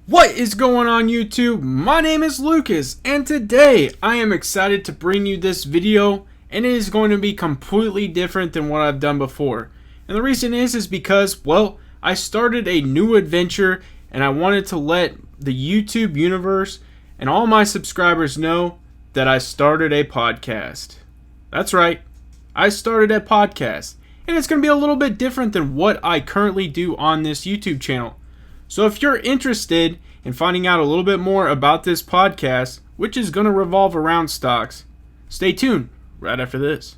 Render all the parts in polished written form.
What is going on YouTube? My name is Lucas and today I am excited to bring you this video, and it is going to be completely different than what I've done before. And the reason is because, well, I started a new adventure and I wanted to let the YouTube universe and all my subscribers know that I started a podcast. That's right, I started a podcast, and it's going to be a little bit different than what I currently do on this YouTube channel. So if you're interested in finding out a little bit more about this podcast, which is going to revolve around stocks, stay tuned right after this.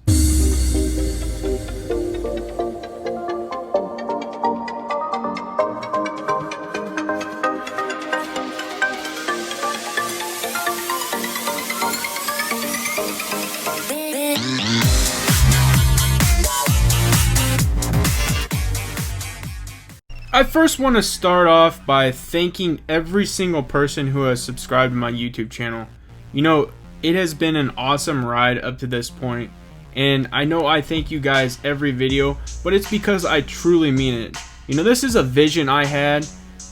I first want to start off by thanking every single person who has subscribed to my YouTube channel. You know, it has been an awesome ride up to this point, and I know I thank you guys every video, but it's because I truly mean it. You know, this is a vision I had,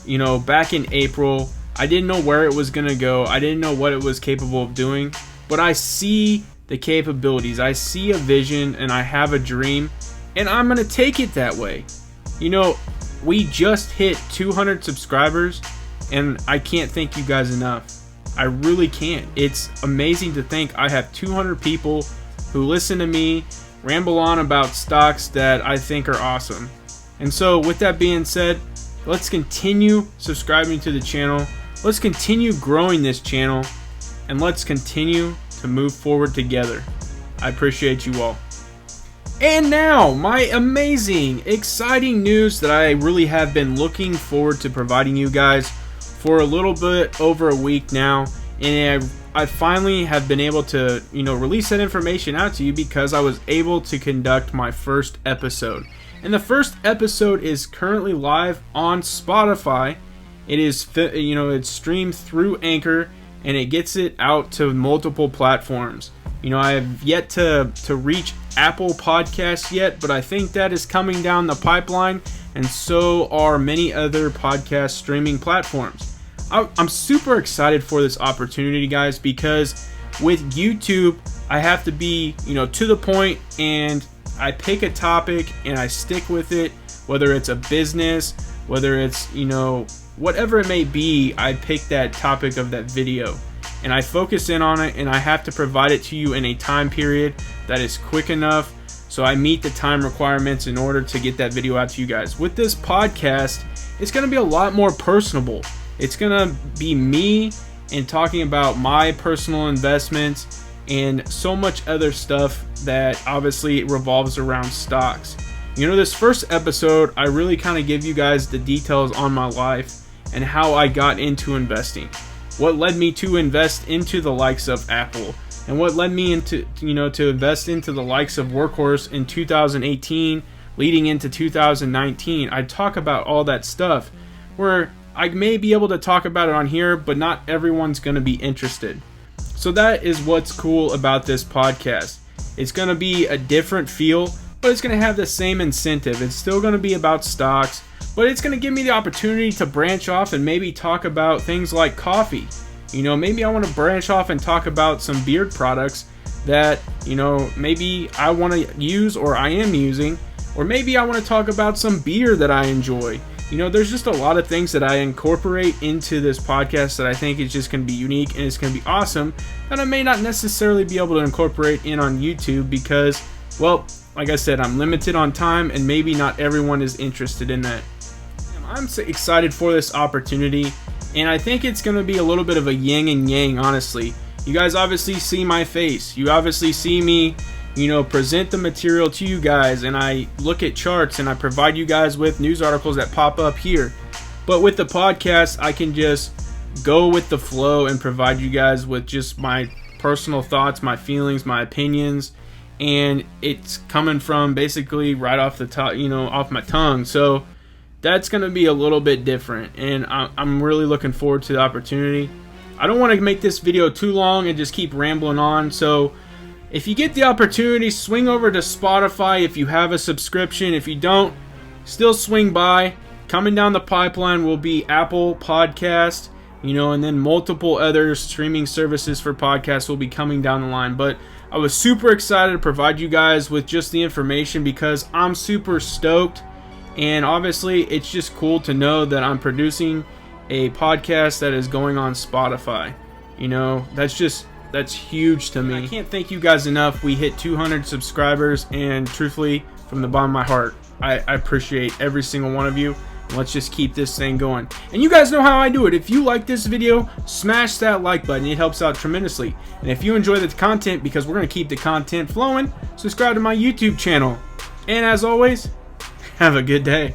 you know, back in April. I didn't know where it was gonna go. I didn't know what it was capable of doing, but I see the capabilities. I see a vision and I have a dream, and I'm gonna take it that way. You know, we just hit 200 subscribers, and I can't thank you guys enough. I really can't. It's amazing to think I have 200 people who listen to me ramble on about stocks that I think are awesome. And so with that being said, let's continue subscribing to the channel. Let's continue growing this channel, and let's continue to move forward together. I appreciate you all. And now, my amazing, exciting news that I really have been looking forward to providing you guys for a little bit over a week now. And I finally have been able to, release that information out to you because I was able to conduct my first episode. And the first episode is currently live on Spotify. It is, it's streamed through Anchor, and it gets it out to multiple platforms. I have yet to reach Apple Podcasts yet, but I think that is coming down the pipeline, and so are many other podcast streaming platforms. I'm super excited for this opportunity, guys, because with YouTube, I have to be, to the point, and I pick a topic and I stick with it, whether it's a business, whether it's, whatever it may be, I pick that topic of that video. And I focus in on it, and I have to provide it to you in a time period that is quick enough so I meet the time requirements in order to get that video out to you guys. With this podcast, it's going to be a lot more personable. It's going to be me and talking about my personal investments and so much other stuff that obviously revolves around stocks. This first episode, I really kind of give you guys the details on my life and how I got into investing. What led me to invest into the likes of Apple, and what led me into, to invest into the likes of Workhorse in 2018, leading into 2019. I talk about all that stuff, where I may be able to talk about it on here, but not everyone's going to be interested. So that is what's cool about this podcast. It's going to be a different feel, but it's going to have the same incentive. It's still going to be about stocks, but it's going to give me the opportunity to branch off and maybe talk about things like coffee. Maybe I want to branch off and talk about some beard products that, maybe I want to use or I am using. Or maybe I want to talk about some beer that I enjoy. There's just a lot of things that I incorporate into this podcast that I think is just going to be unique and it's going to be awesome that I may not necessarily be able to incorporate in on YouTube because, well, like I said, I'm limited on time and maybe not everyone is interested in that. I'm so excited for this opportunity, and I think it's going to be a little bit of a yin and yang, honestly. You guys obviously see my face. You obviously see me, present the material to you guys, and I look at charts and I provide you guys with news articles that pop up here. But with the podcast, I can just go with the flow and provide you guys with just my personal thoughts, my feelings, my opinions, and it's coming from basically right off the top, off my tongue. So that's going to be a little bit different, and I'm really looking forward to the opportunity. I don't want to make this video too long and just keep rambling on, so if you get the opportunity, swing over to Spotify if you have a subscription. If you don't, still swing by, coming down the pipeline will be Apple Podcast, and then multiple other streaming services for podcasts will be coming down the line. But I was super excited to provide you guys with just the information because I'm super stoked. And obviously, it's just cool to know that I'm producing a podcast that is going on Spotify. That's huge to me. I can't thank you guys enough. We hit 200 subscribers, and truthfully, from the bottom of my heart, I appreciate every single one of you. Let's just keep this thing going. And you guys know how I do it. If you like this video, smash that like button. It helps out tremendously. And if you enjoy the content, because we're going to keep the content flowing, subscribe to my YouTube channel. And as always, have a good day.